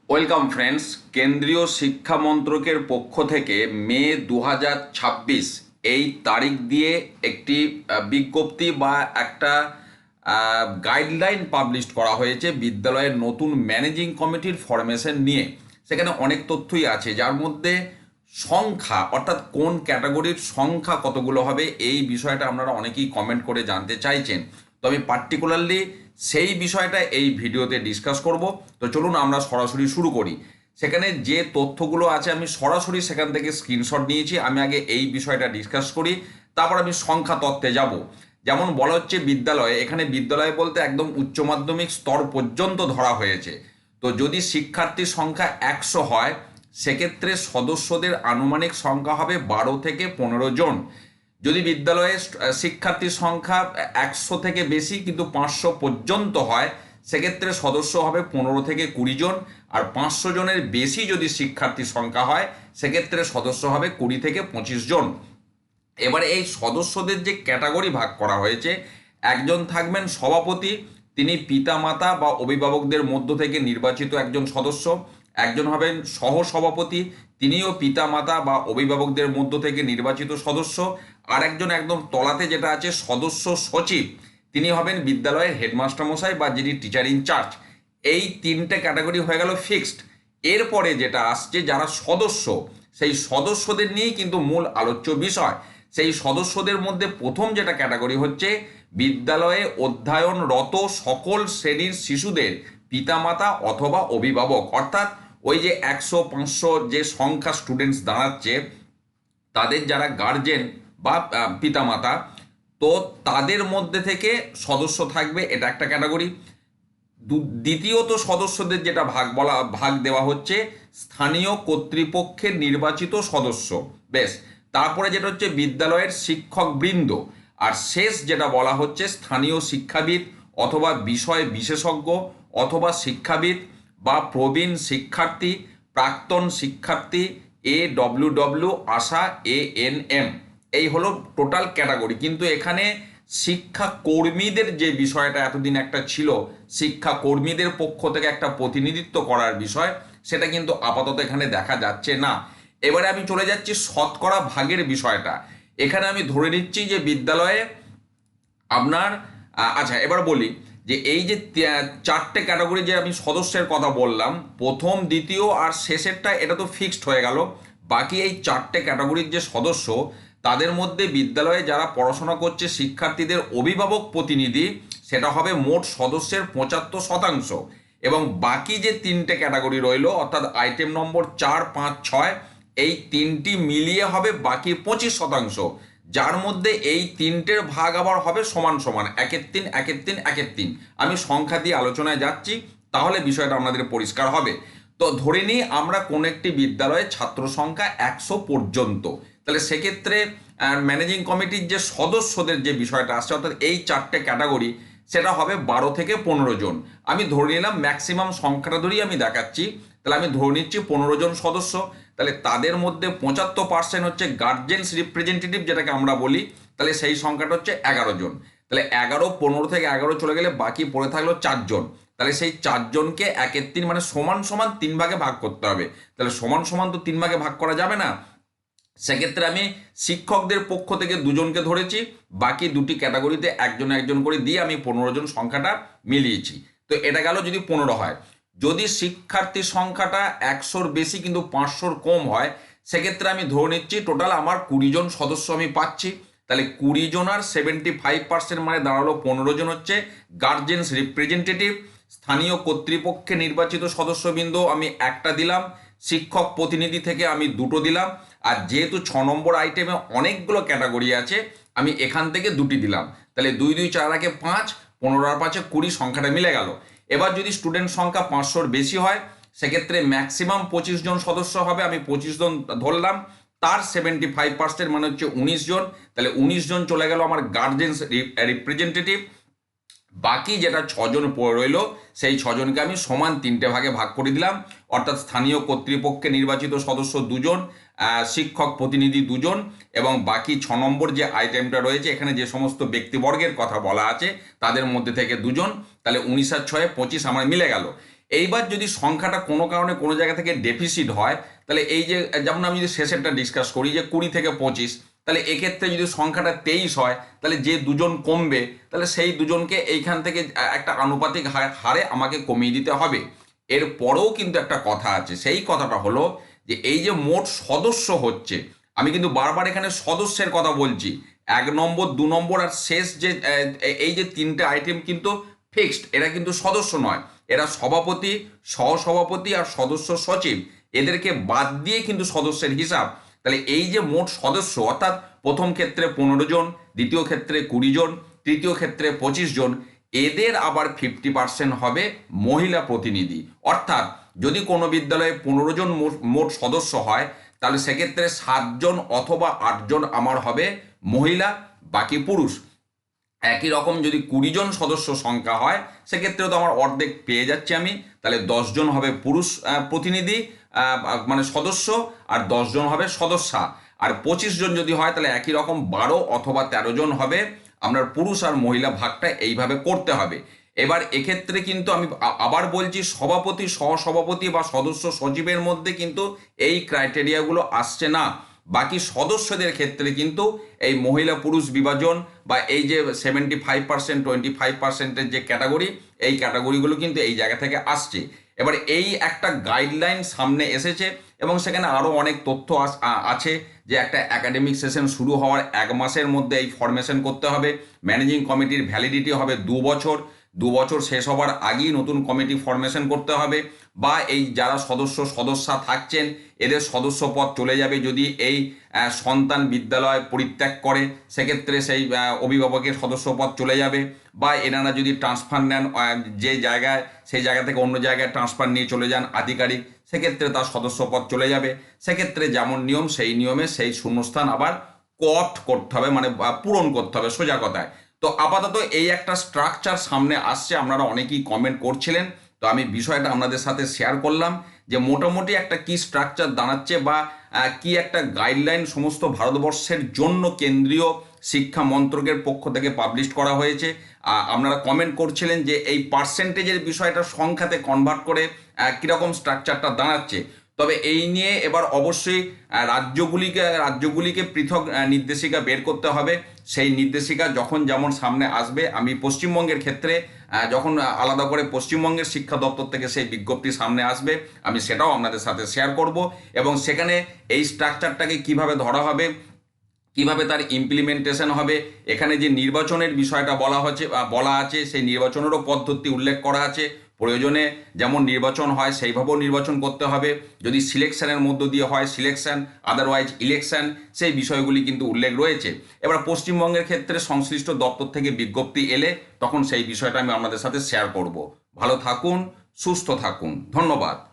Welcome friends. কেন্দ্রীয় শিক্ষা মন্ত্রকের পক্ষ থেকে মে 2026 এই তারিখ দিয়ে একটি বিজ্ঞপ্তি বা একটা গাইডলাইন পাবলিশ করা হয়েছে বিদ্যালয়ের নতুন ম্যানেজিং কমিটির ফরমেশন নিয়ে। সেখানে অনেক তথ্যই আছে, যার মধ্যে সংখ্যা অর্থাৎ কোন ক্যাটাগরির সংখ্যা কতগুলো হবে এই বিষয়টা আপনারা অনেকেই কমেন্ট করে জানতে চাইছেন। তো আমি পার্টিকুলারলি সেই বিষয়টা এই ভিডিওতে ডিসকাস করব। তো চলুন আমরা সরাসরি শুরু করি। সেখানে যে তথ্যগুলো আছে আমি সরাসরি সেখান থেকে স্ক্রিনশট নিয়েছি। আমি আগে এই বিষয়টা ডিসকাস করি, তারপর আমি সংখ্যা তত্ত্বে যাব। যেমন বলা হচ্ছে বিদ্যালয়ে, এখানে বিদ্যালয় বলতে একদম উচ্চ মাধ্যমিক স্তর পর্যন্ত ধরা হয়েছে। তো যদি শিক্ষার্থীর সংখ্যা 100 হয়, সেক্ষেত্রে সদস্যদের আনুমানিক সংখ্যা হবে 12 থেকে 15 জন। যদি বিদ্যালয়ে শিক্ষার্থীর সংখ্যা 100 থেকে বেশি কিন্তু 500 পর্যন্ত হয়, সেক্ষেত্রে সদস্য হবে 15 থেকে 20 জন। আর 500 জনের বেশি যদি শিক্ষার্থীর সংখ্যা হয়, সেক্ষেত্রে সদস্য হবে 20 থেকে 25 জন। এবারে এই সদস্যদের যে ক্যাটাগরি ভাগ করা হয়েছে, একজন থাকবেন সভাপতি, তিনি পিতামাতা বা অভিভাবকদের মধ্য থেকে নির্বাচিত একজন সদস্য। একজন হবেন সহসভাপতি, তিনিও পিতামাতা বা অভিভাবকদের মধ্য থেকে নির্বাচিত সদস্য। আর একজন একদম তলাতে যেটা আছে সদস্য সচিব, তিনি হবেন বিদ্যালয়ের হেডমাস্টার মশাই বা যিনি টিচার ইনচার্জ। এই তিনটে ক্যাটাগরি হয়ে গেল ফিক্সড। এরপরে যেটা আসছে যারা সদস্য, সেই সদস্যদের নিয়েই কিন্তু মূল আলোচ্য বিষয়। সেই সদস্যদের মধ্যে প্রথম যেটা ক্যাটাগরি হচ্ছে বিদ্যালয়ে অধ্যয়নরত সকল শ্রেণীর শিশুদের পিতামাতা অথবা অভিভাবক, অর্থাৎ ওই যে 100-500 যে সংখ্যা স্টুডেন্টস দাঁড়াচ্ছে, তাদের যারা গার্জেন বা পিতামাতা, তো তাদের মধ্যে থেকে সদস্য থাকবে, এটা একটা ক্যাটাগরি। দ্বিতীয়ত সদস্যদের যেটা ভাগ দেওয়া হচ্ছে স্থানীয় কর্তৃপক্ষের নির্বাচিত সদস্য। বেশ, তারপরে যেটা হচ্ছে বিদ্যালয়ের শিক্ষকবৃন্দ। আর শেষ যেটা বলা হচ্ছে স্থানীয় শিক্ষাবিদ অথবা বিষয় বিশেষজ্ঞ অথবা শিক্ষাবিদ বা প্রবীণ শিক্ষার্থী, প্রাক্তন শিক্ষার্থী, AWW, আশা, ANM। এই হলো টোটাল ক্যাটাগরি। কিন্তু এখানে শিক্ষা কর্মীদের যে বিষয়টা এতদিন একটা ছিল, শিক্ষা কর্মীদের পক্ষ থেকে একটা প্রতিনিধিত্ব করার বিষয়, সেটা কিন্তু আপাতত এখানে দেখা যাচ্ছে না। এবারে আমি চলে যাচ্ছি শতকরা ভাগের বিষয়টা। এখানে আমি ধরে নিচ্ছি যে বিদ্যালয়ে আপনার আচ্ছা, এবার বলি যে এই যে চারটে ক্যাটাগরি যে আমি সদস্যের কথা বললাম, প্রথম, দ্বিতীয় আর শেষেরটা, এটা তো ফিক্সড হয়ে গেল। বাকি এই চারটে ক্যাটাগরির যে সদস্য, তাদের মধ্যে বিদ্যালয়ে যারা পড়াশোনা করছে শিক্ষার্থীদের অভিভাবক প্রতিনিধি, সেটা হবে মোট সদস্যের 75%। এবং বাকি যে তিনটে ক্যাটাগরি রইল, অর্থাৎ আইটেম নম্বর 4, 5, 6, এই তিনটি মিলিয়ে হবে বাকি 25%, যার মধ্যে এই তিনটের ভাগ আবার হবে সমান সমান, 1-3, 1-3, 1-3। আমি সংখ্যা দিয়ে আলোচনায় যাচ্ছি, তাহলে বিষয়টা আপনাদের পরিষ্কার হবে। তো ধরে নিই আমরা কোন একটি বিদ্যালয়ে ছাত্র সংখ্যা 100 পর্যন্ত, তাহলে সেক্ষেত্রে ম্যানেজিং কমিটির যে সদস্যদের যে বিষয়টা আসছে, অর্থাৎ এই চারটে ক্যাটাগরি, সেটা হবে 12 থেকে 15 জন। আমি ধরে নিলাম, ম্যাক্সিমাম সংখ্যাটা ধরেই আমি দেখাচ্ছি, তাহলে আমি ধরে নিচ্ছি 15 জন সদস্য। তাহলে তাদের মধ্যে 75% হচ্ছে গার্জেন্স রিপ্রেজেন্টেটিভ, যেটাকে আমরা বলি, তাহলে সেই সংখ্যাটা হচ্ছে 11 জন। তাহলে 11, 15 থেকে 11 চলে গেলে বাকি পড়ে থাকলো 4 জন। তাহলে সেই 4 জনকে 1-3 মানে সমান সমান 3 ভাগে ভাগ করতে হবে। তাহলে সমান সমান তো 3 ভাগে ভাগ করা যাবে না। সেক্ষেত্রে আমি শিক্ষকদের পক্ষ থেকে 2 জনকে ধরেছি, বাকি দুটি ক্যাটাগরিতে একজন একজন করে দিয়ে আমি 15 জন সংখ্যাটা মিলিয়েছি। তো এটা গেল যদি 15 হয়। যদি শিক্ষার্থীর সংখ্যাটা 100-র বেশি কিন্তু 500-র কম হয়, সেক্ষেত্রে আমি ধরে নিচ্ছি টোটাল আমার 20 জন সদস্য আমি পাচ্ছি। তাহলে 20 জন আর 75% মানে দাঁড়ালো 15 জন হচ্ছে গার্জেন্স রিপ্রেজেন্টেটিভ। স্থানীয় কর্তৃপক্ষে নির্বাচিত সদস্যবৃন্দ আমি একটা দিলাম, শিক্ষক প্রতিনিধি থেকে আমি 2টো দিলাম। আর যেহেতু 6 নম্বর আইটেমে অনেকগুলো ক্যাটাগরি আছে, আমি এখান থেকে 2টি দিলাম। তাহলে 2, 2, 4 একে 5, 15 আর 5 20, সংখ্যাটা মিলে গেল। এবার যদি স্টুডেন্ট সংখ্যা 500-র বেশি হয়, সেক্ষেত্রে ম্যাক্সিমাম 25 জন সদস্য হবে, আমি 25 জন ধরলাম। তার 75% মানে হচ্ছে 19 জন। তাহলে 19 জন চলে গেল আমার গার্জেন্স রিপ্রেজেন্টেটিভ। বাকি যেটা 6 জন পড়ে রইল, সেই 6 জনকে আমি সমান 3টে ভাগে ভাগ করে দিলাম। অর্থাৎ স্থানীয় কর্তৃপক্ষে নির্বাচিত সদস্য 2 জন, শিক্ষক প্রতিনিধি 2 জন, এবং বাকি 6 নম্বর যে আইটেমটা রয়েছে, এখানে যে সমস্ত ব্যক্তিবর্গের কথা বলা আছে তাদের মধ্যে থেকে 2 জন। তাহলে 19 আর 6 25 আমার মিলে গেল। এইবার যদি সংখ্যাটা কোনো কারণে কোনো জায়গা থেকে ডেফিসিট হয়, তাহলে এই যে যেমন আমি যদি শেষেরটা ডিসকাস করি যে 20 থেকে 25, তাহলে এক্ষেত্রে যদি সংখ্যাটা 23 হয়, তাহলে যে দুজন কমবে তাহলে সেই দুজনকে এইখান থেকে একটা আনুপাতিক হারে আমাকে কমিয়ে দিতে হবে। এরপরেও কিন্তু একটা কথা আছে, সেই কথাটা হলো যে এই যে মোট সদস্য হচ্ছে, আমি কিন্তু বারবার এখানে সদস্যের কথা বলছি, 1 নম্বর 2 নম্বর আর শেষ যে এই যে 3টে আইটেম কিন্তু ফিক্সড, এরা কিন্তু সদস্য নয়, এরা সভাপতি, সহসভাপতি আর সদস্য সচিব, এদেরকে বাদ দিয়ে কিন্তু সদস্যের হিসাব। তাহলে এই যে মোট সদস্য, অর্থাৎ প্রথম ক্ষেত্রে 15 জন, দ্বিতীয় ক্ষেত্রে 20 জন, তৃতীয় ক্ষেত্রে 25 জন, এদের আবার 50% হবে মহিলা প্রতিনিধি। অর্থাৎ যদি কোনো বিদ্যালয়ে 15 জন মোট সদস্য হয়, তাহলে সেক্ষেত্রে 7 জন অথবা 8 জন আমার হবে মহিলা, বাকি পুরুষ। একই রকম যদি 20 জন সদস্য সংখ্যা হয়, সেক্ষেত্রেও তো আমার অর্ধেক পেয়ে যাচ্ছি আমি, তাহলে 10 জন হবে পুরুষ প্রতিনিধি মানে সদস্য, আর 10 জন হবে সদস্যা। আর 25 জন যদি হয়, তাহলে একই রকম 12 অথবা 13 জন হবে আপনার পুরুষ আর মহিলা, ভাগটা এইভাবে করতে হবে। এবার এক্ষেত্রে কিন্তু আমি আবার বলছি, সভাপতি, সহসভাপতি বা সদস্য সচিবের মধ্যে কিন্তু এই ক্রাইটেরিয়াগুলো আসছে না। বাকি সদস্যদের ক্ষেত্রে কিন্তু এই মহিলা পুরুষ বিভাজন বা এই যে 75%, 25%-এর যে ক্যাটাগরি, এই ক্যাটাগরিগুলো কিন্তু এই জায়গা থেকে আসছে। এবার এই একটা গাইডলাইন সামনে এসেছে এবং সেখানে আরও অনেক তথ্য আছে যে একটা একাডেমিক সেশন শুরু হওয়ার 1 মাসের মধ্যে এই ফরমেশন করতে হবে। ম্যানেজিং কমিটির ভ্যালিডিটি হবে 2 বছর, 2 বছর শেষ হবার আগেই নতুন কমিটি ফরমেশন করতে হবে। বা এই যারা সদস্যা থাকছেন, এদের সদস্য পদ চলে যাবে যদি এই সন্তান বিদ্যালয় পরিত্যাগ করে, সেক্ষেত্রে সেই অভিভাবকের সদস্য পদ চলে যাবে। বা এনারা যদি ট্রান্সফার নেন যে জায়গায়, সেই জায়গা থেকে অন্য জায়গায় ট্রান্সফার নিয়ে চলে যান আধিকারিক, সেক্ষেত্রে তার সদস্য পদ চলে যাবে। সেক্ষেত্রে যেমন নিয়ম, সেই নিয়মে সেই শূন্যস্থান আবার কট করতে হবে, মানে পূরণ করতে হবে সোজা কথায়। তো আপাতত এই একটা স্ট্রাকচার সামনে আসছে, আপনারা অনেকেই কমেন্ট করছিলেন, তো আমি বিষয়টা আপনাদের সাথে শেয়ার করলাম যে মোটামুটি একটা কি স্ট্রাকচার দাঁড়াচ্ছে বা কি একটা গাইডলাইন সমস্ত ভারতবর্ষের জন্য কেন্দ্রীয় শিক্ষা মন্ত্রকের পক্ষ থেকে পাবলিশ করা হয়েছে। আপনারা কমেন্ট করছিলেন যে এই পার্সেন্টেজের বিষয়টা সংখ্যাতে কনভার্ট করে কীরকম স্ট্রাকচারটা দাঁড়াচ্ছে। তবে এই নিয়ে এবার অবশ্যই রাজ্যগুলিকে পৃথক নির্দেশিকা বের করতে হবে। সেই নির্দেশিকা যখন যেমন সামনে আসবে, আমি পশ্চিমবঙ্গের ক্ষেত্রে যখন আলাদা করে পশ্চিমবঙ্গের শিক্ষা দপ্তর থেকে সেই বিজ্ঞপ্তি সামনে আসবে, আমি সেটাও আপনাদের সাথে শেয়ার করব। এবং সেখানে এই স্ট্রাকচারটাকে কিভাবে ধরা হবে, কিভাবে তার ইমপ্লিমেন্টেশন হবে, এখানে যে নির্বাচনের বিষয়টা বলা আছে, সেই নির্বাচনেরও পদ্ধতি উল্লেখ করা আছে। প্রয়োজনে যেমন নির্বাচন হয় সেইভাবেও নির্বাচন করতে হবে, যদি সিলেকশনের মধ্য দিয়ে হয় সিলেকশন, আদারওয়াইজ ইলেকশন, সেই বিষয়গুলি কিন্তু উল্লেখ রয়েছে। এবার পশ্চিমবঙ্গের ক্ষেত্রে সংশ্লিষ্ট দপ্তর থেকে বিজ্ঞপ্তি এলে তখন সেই বিষয়টা আমি আপনাদের সাথে শেয়ার করব। ভালো থাকুন, সুস্থ থাকুন, ধন্যবাদ।